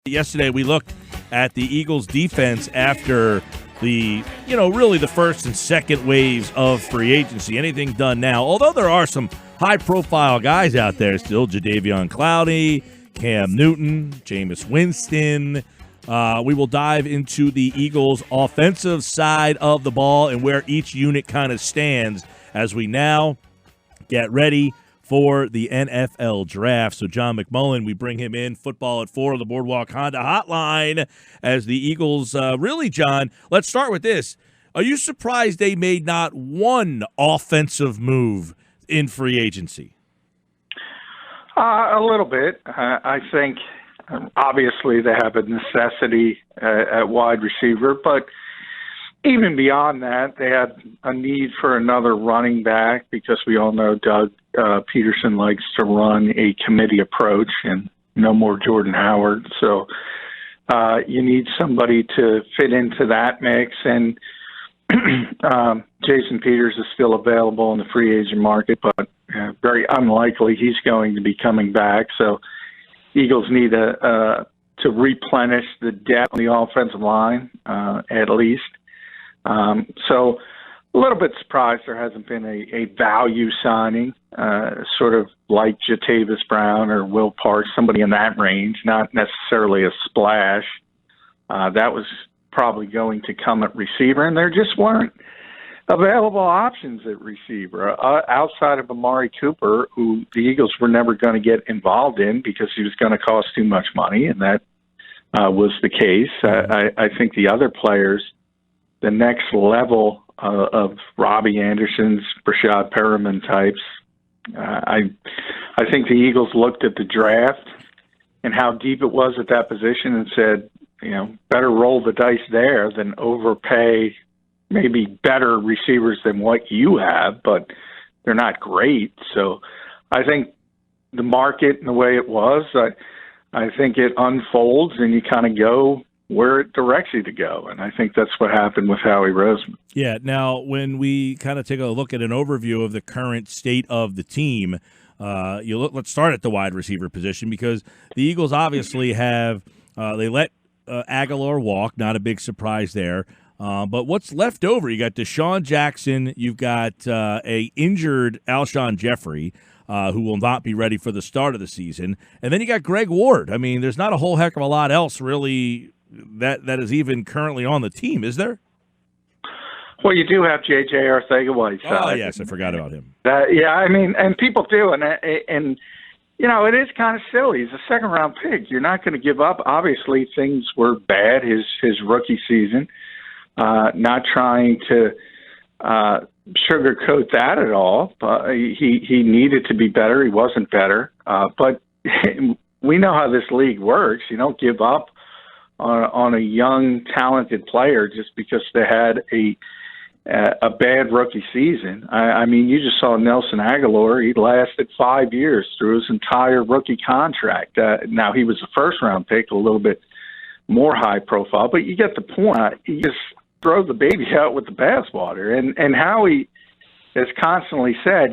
Yesterday, we looked at the Eagles' defense after really the first and second waves of free agency. Anything done now? Although there are some high-profile guys out there still, Jadeveon Clowney, Cam Newton, Jameis Winston. We will dive into the Eagles' offensive side of the ball and where each unit kind of stands as we now get ready for the NFL draft. So John McMullen, we bring him in, Football at 4 on the Boardwalk Honda Hotline as the Eagles, really, John, let's start with this. Are you surprised they made not one offensive move in free agency? A little bit. I think, obviously, they have a necessity at wide receiver, but even beyond that, they had a need for another running back because we all know Doug Peterson likes to run a committee approach and no more Jordan Howard. So you need somebody to fit into that mix. And Jason Peters is still available in the free agent market, but very unlikely he's going to be coming back. So Eagles need to replenish the depth on the offensive line, at least. So a little bit surprised there hasn't been a value signing, sort of like Jatavis Brown or Will Parks, somebody in that range, not necessarily a splash. That was probably going to come at receiver, and there just weren't available options at receiver outside of Amari Cooper, who the Eagles were never going to get involved in because he was going to cost too much money, and that was the case. I think the other players, the next level of Robbie Anderson's, Brashad Perriman types, I think the Eagles looked at the draft and how deep it was at that position and said, better roll the dice there than overpay maybe better receivers than what you have, but they're not great. So I think the market and the way it was, I think it unfolds and you kind of go where it directs you to go. And I think that's what happened with Howie Roseman. Yeah. Now, when we kind of take a look at an overview of the current state of the team, let's start at the wide receiver position because the Eagles obviously have they let Aguilar walk, not a big surprise there. But what's left over? You got Deshaun Jackson, you've got a injured Alshon Jeffrey, who will not be ready for the start of the season, and then you got Greg Ward. I mean, there's not a whole heck of a lot else really that is even currently on the team, is there? Well, you do have J.J. Arcega-Whiteside. Oh, yes, I forgot about him. And people do, and it is kind of silly. He's a second-round pick. You're not going to give up. Obviously, things were bad his rookie season. Not trying to sugarcoat that at all. But he needed to be better. He wasn't better. But we know how this league works. You don't give up on a young, talented player just because they had a bad rookie season. I mean, you just saw Nelson Aguilar. He lasted 5 years through his entire rookie contract. Now, he was a first-round pick, a little bit more high profile, but you get the point. You just throw the baby out with the bathwater. And Howie has constantly said,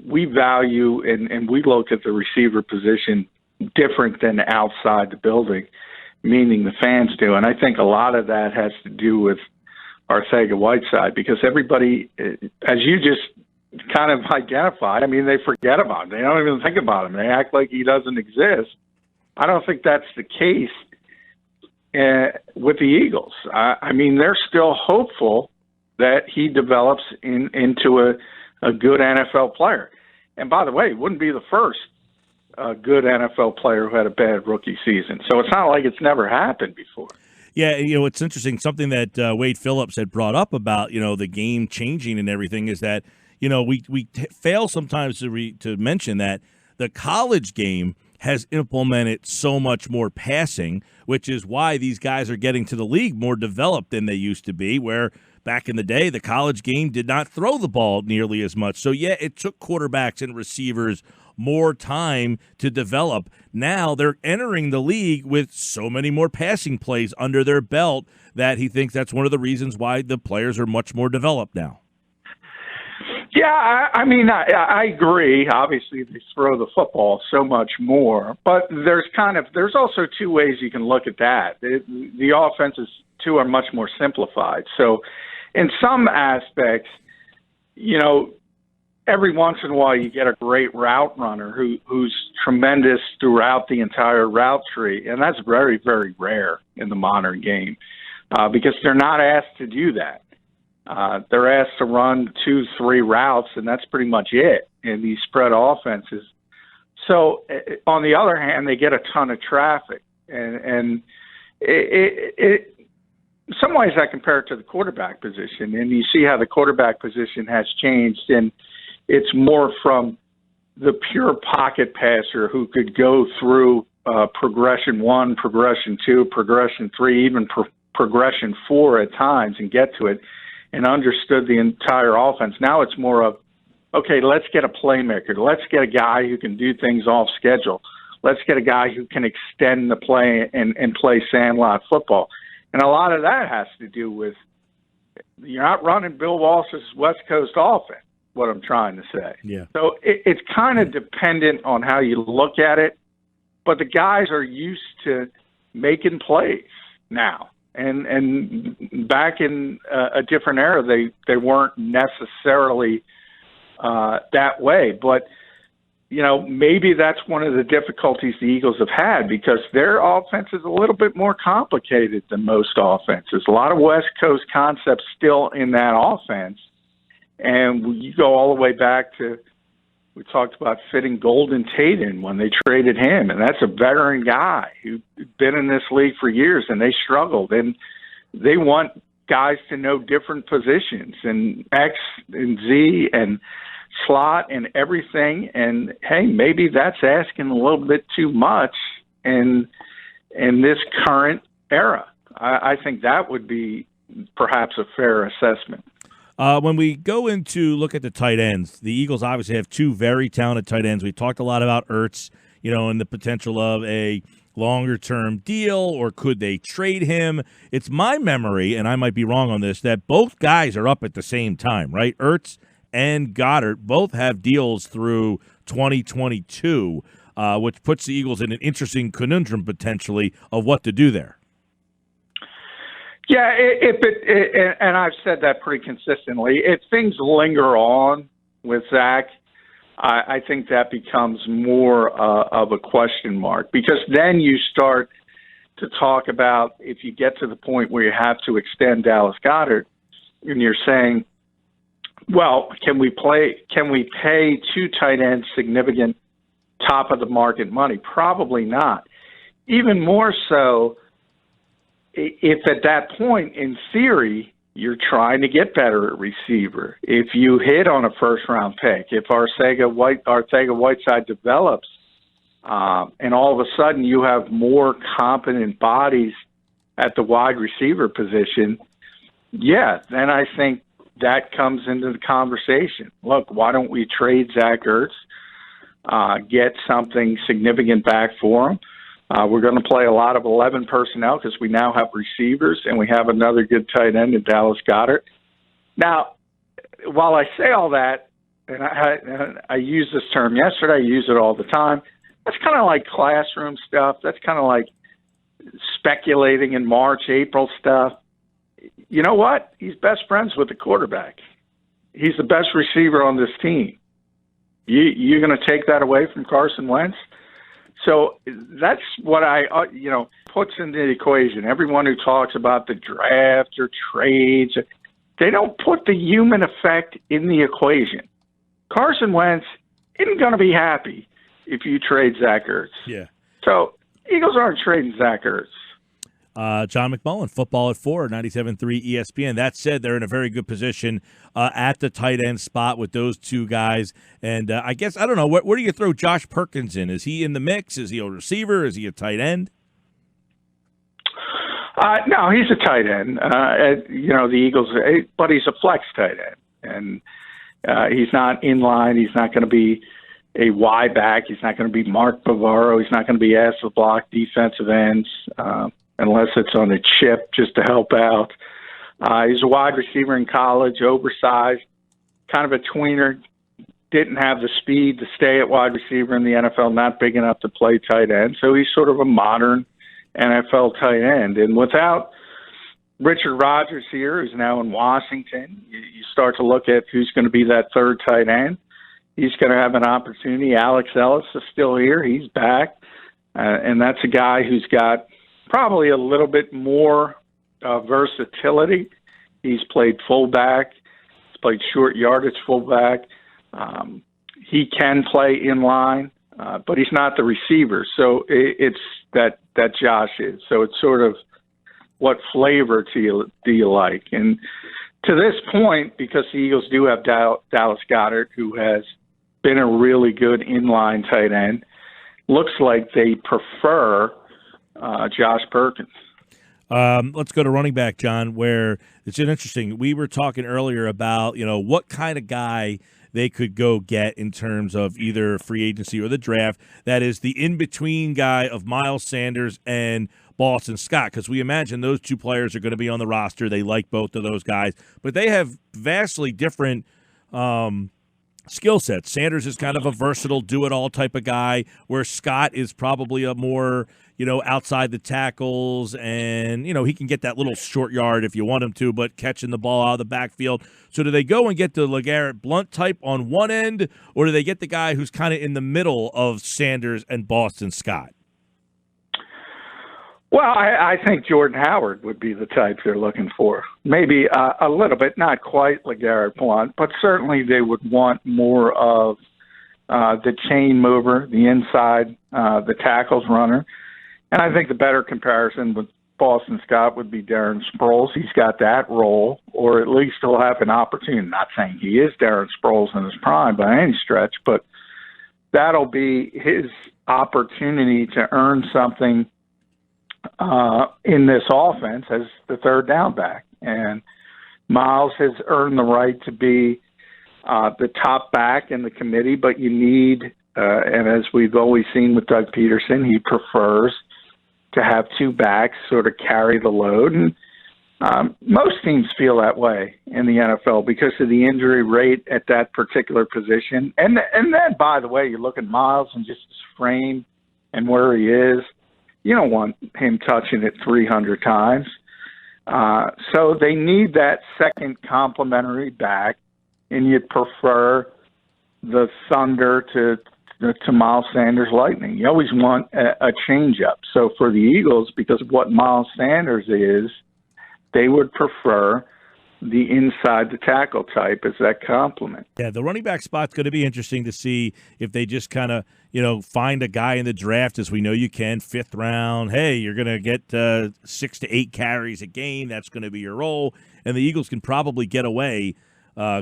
we value and we look at the receiver position different than outside the building, meaning the fans do. And I think a lot of that has to do with Arcega-Whiteside because everybody, as you just kind of identified, they forget about him. They don't even think about him. They act like he doesn't exist. I don't think that's the case with the Eagles. They're still hopeful that he develops into a good NFL player. And by the way, it wouldn't be the first good NFL player who had a bad rookie season. So it's not like it's never happened before. Yeah, it's interesting. Something that Wade Phillips had brought up about, the game changing and everything is that, we fail sometimes to mention that the college game has implemented so much more passing, which is why these guys are getting to the league more developed than they used to be, where back in the day, the college game did not throw the ball nearly as much. So, yeah, it took quarterbacks and receivers more time to develop. Now they're entering the league with so many more passing plays under their belt that he thinks that's one of the reasons why the players are much more developed now. Yeah, I mean, I agree. Obviously, they throw the football so much more, but there's also two ways you can look at that. The offenses too are much more simplified. So, in some aspects, you know, every once in a while you get a great route runner who's tremendous throughout the entire route tree, and that's very, very rare in the modern game because they're not asked to do that. They're asked to run 2-3 routes, and that's pretty much it in these spread offenses. So, on the other hand, they get a ton of traffic, and in some ways I compare it to the quarterback position, and you see how the quarterback position has changed, and it's more from the pure pocket passer who could go through progression 1, progression 2, progression 3, even progression 4 at times and get to it, and understood the entire offense. Now it's more of, okay, let's get a playmaker. Let's get a guy who can do things off schedule. Let's get a guy who can extend the play and play sandlot football. And a lot of that has to do with you're not running Bill Walsh's West Coast offense, what I'm trying to say. Yeah. So it's kind of dependent on how you look at it, but the guys are used to making plays now. And back in a different era, they weren't necessarily that way. But, you know, maybe that's one of the difficulties the Eagles have had because their offense is a little bit more complicated than most offenses. A lot of West Coast concepts still in that offense. And you go all the way back to, we talked about fitting Golden Tate in when they traded him, and that's a veteran guy who's been in this league for years, and they struggled. And they want guys to know different positions and X and Z and slot and everything. And, hey, maybe that's asking a little bit too much in this current era. I think that would be perhaps a fair assessment. When we go into look at the tight ends, the Eagles obviously have two very talented tight ends. We talked a lot about Ertz, you know, and the potential of a longer-term deal, or could they trade him? It's my memory, and I might be wrong on this, that both guys are up at the same time, right? Ertz and Goddard both have deals through 2022, which puts the Eagles in an interesting conundrum potentially of what to do there. Yeah, and I've said that pretty consistently. If things linger on with Zach, I think that becomes more of a question mark because then you start to talk about if you get to the point where you have to extend Dallas Goedert, and you're saying, well, can we pay two tight ends significant top of the market money? Probably not. Even more so, if at that point, in theory, you're trying to get better at receiver, if you hit on a first-round pick, if Arcega-Whiteside develops, and all of a sudden you have more competent bodies at the wide receiver position, yeah, then I think that comes into the conversation. Look, why don't we trade Zach Ertz, get something significant back for him? We're going to play a lot of 11 personnel because we now have receivers and we have another good tight end in Dallas Goedert. Now, while I say all that, and I used this term yesterday, I use it all the time, that's kind of like classroom stuff. That's kind of like speculating in March, April stuff. You know what? He's best friends with the quarterback. He's the best receiver on this team. You're going to take that away from Carson Wentz? So that's what puts into the equation. Everyone who talks about the draft or trades, they don't put the human effect in the equation. Carson Wentz isn't going to be happy if you trade Zach Ertz. Yeah. So Eagles aren't trading Zach Ertz. John McMullen, Football at 4, 97.3 ESPN. That said, they're in a very good position at the tight end spot with those two guys. And I guess, I don't know, where do you throw Josh Perkins in? Is he in the mix? Is he a receiver? Is he a tight end? No, he's a tight end. The Eagles, but he's a flex tight end. And he's not in line. He's not going to be a Y back. He's not going to be Mark Bavaro. He's not going to be asked to block defensive ends. Unless it's on a chip just to help out. He's a wide receiver in college, oversized. kind of a tweener, didn't have the speed to stay at wide receiver in the NFL, not big enough to play tight end. So he's sort of a modern NFL tight end. And without Richard Rodgers here, who's now in Washington, you start to look at who's going to be that third tight end. He's going to have an opportunity. Alex Ellis is still here. He's back. And that's a guy who's got probably a little bit more versatility. He's played fullback. He's played short yardage fullback. He can play in line, but he's not the receiver. So it's that Josh is. So it's sort of, what flavor do you like? And to this point, because the Eagles do have Dallas Goedert, who has been a really good inline tight end, looks like they prefer Josh Perkins. Let's go to running back, John, where it's interesting. We were talking earlier about, what kind of guy they could go get in terms of either free agency or the draft. That is the in-between guy of Miles Sanders and Boston Scott, because we imagine those two players are going to be on the roster. They like both of those guys, but they have vastly different skill sets. Sanders is kind of a versatile, do-it-all type of guy, where Scott is probably a more, outside the tackles, and, he can get that little short yard if you want him to, but catching the ball out of the backfield. So do they go and get the LeGarrette Blount type on one end, or do they get the guy who's kind of in the middle of Sanders and Boston Scott? Well, I think Jordan Howard would be the type they're looking for. Maybe a little bit, not quite LeGarrette Blount, but certainly they would want more of the chain mover, the inside, the tackles runner. And I think the better comparison with Boston Scott would be Darren Sproles. He's got that role, or at least he'll have an opportunity. Not saying he is Darren Sproles in his prime by any stretch, but that'll be his opportunity to earn something in this offense as the third down back. And Miles has earned the right to be the top back in the committee, but you need, and as we've always seen with Doug Peterson, he prefers to have two backs sort of carry the load. And most teams feel that way in the NFL because of the injury rate at that particular position. And then, by the way, you look at Miles and just his frame and where he is. You don't want him touching it 300 times. So they need that second complementary back, and you'd prefer the Thunder to Miles Sanders Lightning. You always want a change-up. So for the Eagles, because of what Miles Sanders is, they would prefer the inside the tackle type as that complement. Yeah, the running back spot's going to be interesting to see if they just kind of, find a guy in the draft, as we know you can, 5th round. Hey, you're going to get 6 to 8 carries a game. That's going to be your role. And the Eagles can probably get away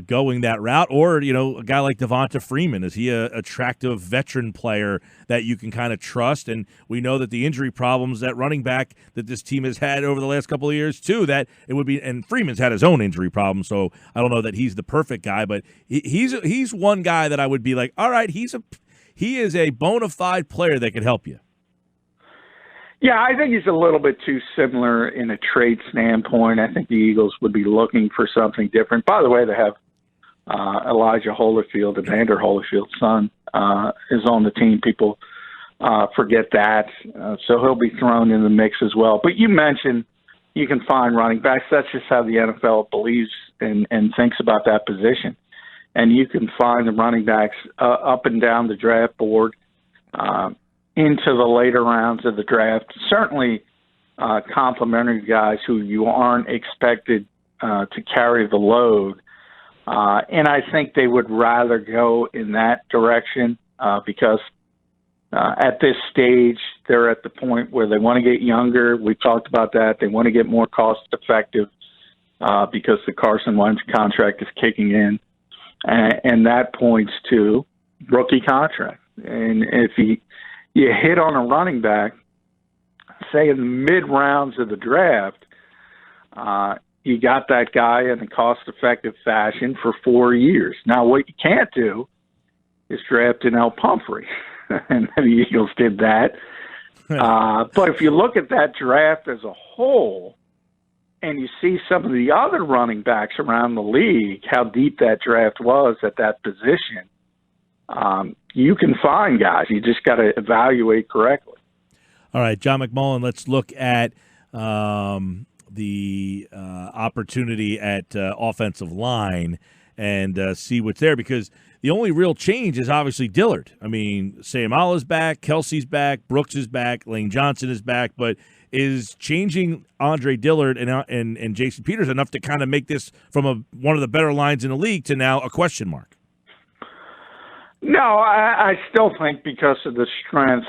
going that route. Or, a guy like Devonta Freeman. Is he a attractive veteran player that you can kind of trust? And we know that the injury problems at running back that this team has had over the last couple of years, too, that it would be – and Freeman's had his own injury problem, so I don't know that he's the perfect guy. But he's one guy that I would be like, all right, he is a bona fide player that could help you. Yeah, I think he's a little bit too similar in a trade standpoint. I think the Eagles would be looking for something different. By the way, they have Elijah Holyfield, Evander Holyfield's son, is on the team. People forget that. So he'll be thrown in the mix as well. But you mentioned you can find running backs. That's just how the NFL believes and thinks about that position. And you can find the running backs up and down the draft board into the later rounds of the draft. Certainly complimentary guys who you aren't expected to carry the load. And I think they would rather go in that direction because at this stage, they're at the point where they want to get younger. We talked about that. They want to get more cost-effective because the Carson Wentz contract is kicking in. And that points to rookie contract. And if you hit on a running back, say in the mid-rounds of the draft, you got that guy in a cost-effective fashion for 4 years. Now, what you can't do is draft Donnell Pumphrey. And the Eagles did that. But if you look at that draft as a whole, and you see some of the other running backs around the league, how deep that draft was at that position, you can find guys. You just got to evaluate correctly. All right, John McMullen, let's look at the opportunity at offensive line and see what's there, because the only real change is obviously Dillard. I mean, Sayamala's back, Kelsey's back, Brooks is back, Lane Johnson is back, but is changing Andre Dillard and Jason Peters enough to kind of make this from one of the better lines in the league to now a question mark? No, I still think because of the strength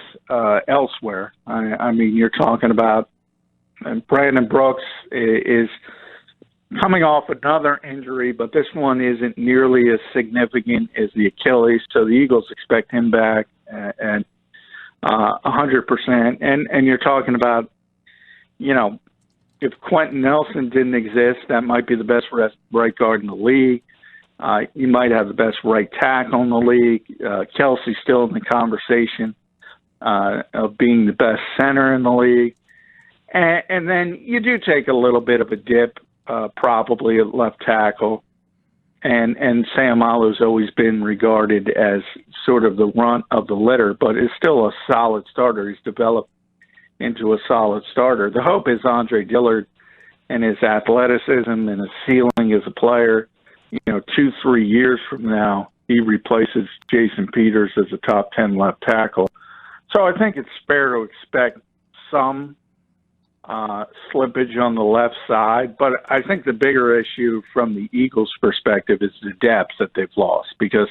elsewhere. I mean, you're talking about Brandon Brooks is coming off another injury, but this one isn't nearly as significant as the Achilles, so the Eagles expect him back at 100%. And you're talking about, if Quentin Nelson didn't exist, that might be the best right guard in the league. You might have the best right tackle in the league. Kelsey's still in the conversation of being the best center in the league. And then you do take a little bit of a dip, probably at left tackle. And Sayamalu's always been regarded as sort of the runt of the litter, but is still a solid starter. He's developed into a solid starter. The hope is Andre Dillard and his athleticism and his ceiling as a player, 2-3 years from now, he replaces Jason Peters as a top 10 left tackle. So I think it's fair to expect some slippage on the left side, but I think the bigger issue from the Eagles' perspective is the depth that they've lost, because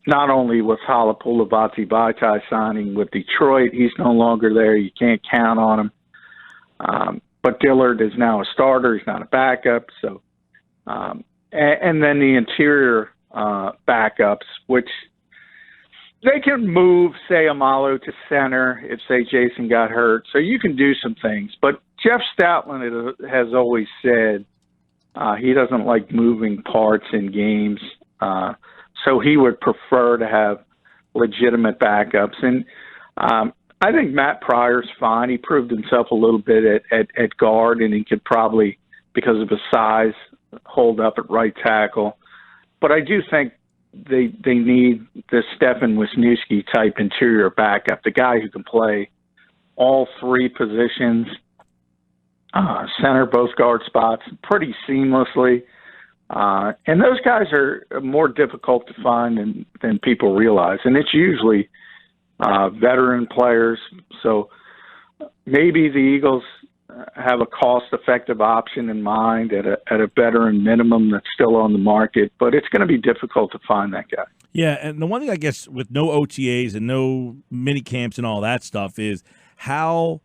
not only was Halapoulivaati Vaitai signing with Detroit, he's no longer there. You can't count on him. But Dillard is now a starter. He's not a backup. So, and then the interior backups, which they can move, say, Amalu to center if, say, Jason got hurt. So you can do some things. But Jeff Stoutland has always said he doesn't like moving parts in games. So he would prefer to have legitimate backups. And I think Matt Pryor's fine. He proved himself a little bit at guard, and he could probably, because of his size, hold up at right tackle. But I do think they need the Stefan Wisniewski type interior backup, the guy who can play all three positions, center, both guard spots pretty seamlessly. And those guys are more difficult to find than people realize. And it's usually veteran players. So maybe the Eagles have a cost-effective option in mind at a veteran minimum that's still on the market, but it's going to be difficult to find that guy. Yeah, and the one thing, I guess, with no OTAs and no mini camps and all that stuff is how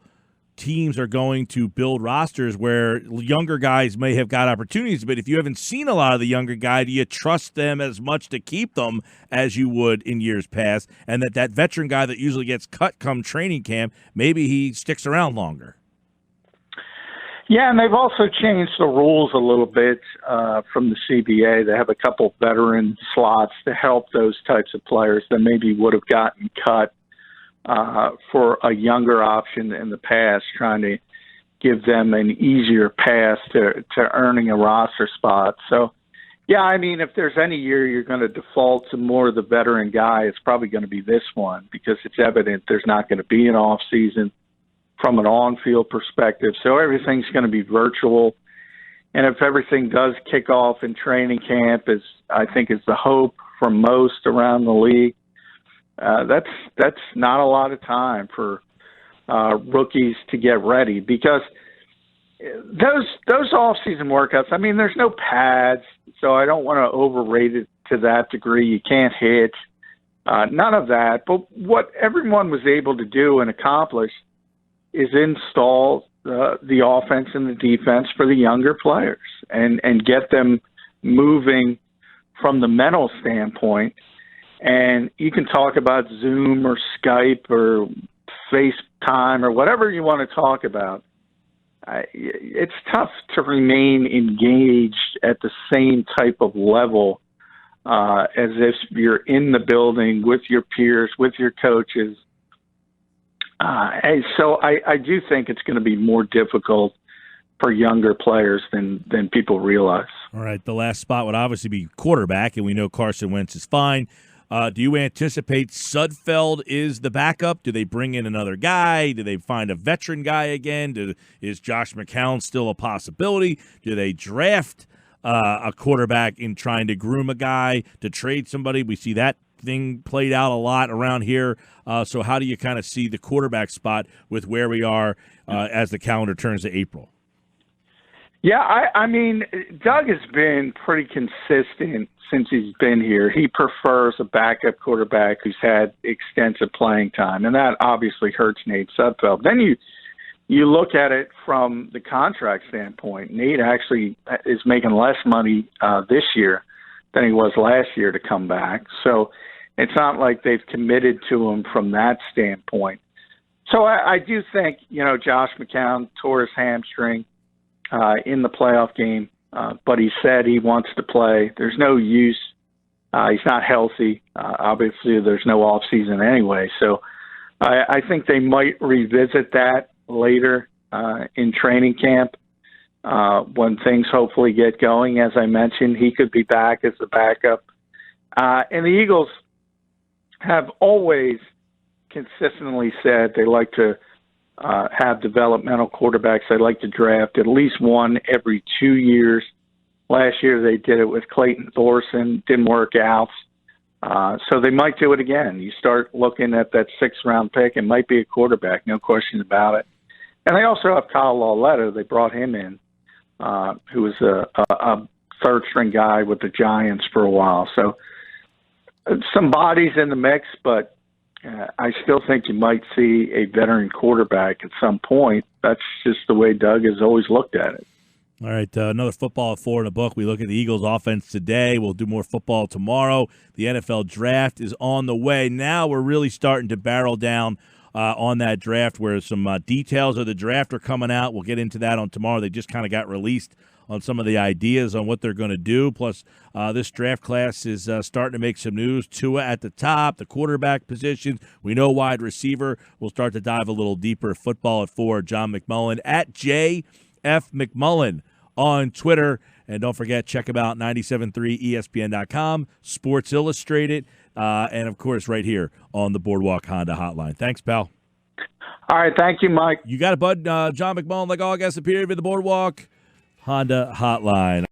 teams are going to build rosters where younger guys may have got opportunities, but if you haven't seen a lot of the younger guy, do you trust them as much to keep them as you would in years past? And that veteran guy that usually gets cut come training camp, maybe he sticks around longer. Yeah, and they've also changed the rules a little bit from the CBA. They have a couple veteran slots to help those types of players that maybe would have gotten cut for a younger option in the past, trying to give them an easier path to earning a roster spot. So, yeah, I mean, if there's any year you're going to default to more of the veteran guy, it's probably going to be this one, because it's evident there's not going to be an off season from an on-field perspective. So everything's going to be virtual. And if everything does kick off in training camp, I think is the hope for most around the league, that's not a lot of time for rookies to get ready, because those off-season workouts, I mean, there's no pads, so I don't want to overrate it to that degree. You can't hit, none of that. But what everyone was able to do and accomplish is install the offense and the defense for the younger players and get them moving from the mental standpoint. And you can talk about Zoom or Skype or FaceTime or whatever you want to talk about. It's tough to remain engaged at the same type of level as if you're in the building with your peers, with your coaches. And so I do think it's going to be more difficult for younger players than people realize. All right, the last spot would obviously be quarterback, and we know Carson Wentz is fine. Do you anticipate Sudfeld is the backup? Do they bring in another guy? Do they find a veteran guy again? Is Josh McCown still a possibility? Do they draft a quarterback in trying to groom a guy to trade somebody? We see that thing played out a lot around here. So how do you kind of see the quarterback spot with where we are as the calendar turns to April? Yeah, I mean, Doug has been pretty consistent since he's been here. He prefers a backup quarterback who's had extensive playing time, and that obviously hurts Nate Sudfeld. Then you look at it from the contract standpoint. Nate actually is making less money this year than he was last year to come back. So it's not like they've committed to him from that standpoint. So I do think, Josh McCown tore his hamstring in the playoff game, but he said he wants to play. There's no use. He's not healthy. Obviously, there's no off season anyway. So I think they might revisit that later in training camp when things hopefully get going. As I mentioned, he could be back as the backup. And the Eagles have always consistently said they like to have developmental quarterbacks. They like to draft at least one every 2 years. Last year they did it with Clayton Thorson. Didn't work out. So they might do it again. You start looking at that 6th-round pick, it might be a quarterback, no question about it. And they also have Kyle Lauletta. They brought him in, who was a third-string guy with the Giants for a while. So some bodies in the mix, but I still think you might see a veteran quarterback at some point. That's just the way Doug has always looked at it. All right, another football at 4 in the book. We look at the Eagles' offense today. We'll do more football tomorrow. The NFL draft is on the way. Now we're really starting to barrel down on that draft where some details of the draft are coming out. We'll get into that on tomorrow. They just kind of got released on some of the ideas on what they're going to do. Plus, this draft class is starting to make some news. Tua at the top, the quarterback positions. We know wide receiver. We'll start to dive a little deeper. Football at 4, John McMullen at JF McMullen on Twitter. And don't forget, check him out, 973ESPN.com, Sports Illustrated, and, of course, right here on the Boardwalk Honda Hotline. Thanks, pal. All right, thank you, Mike. You got it, bud. John McMullen, like all guests, appear at the Boardwalk Honda Hotline.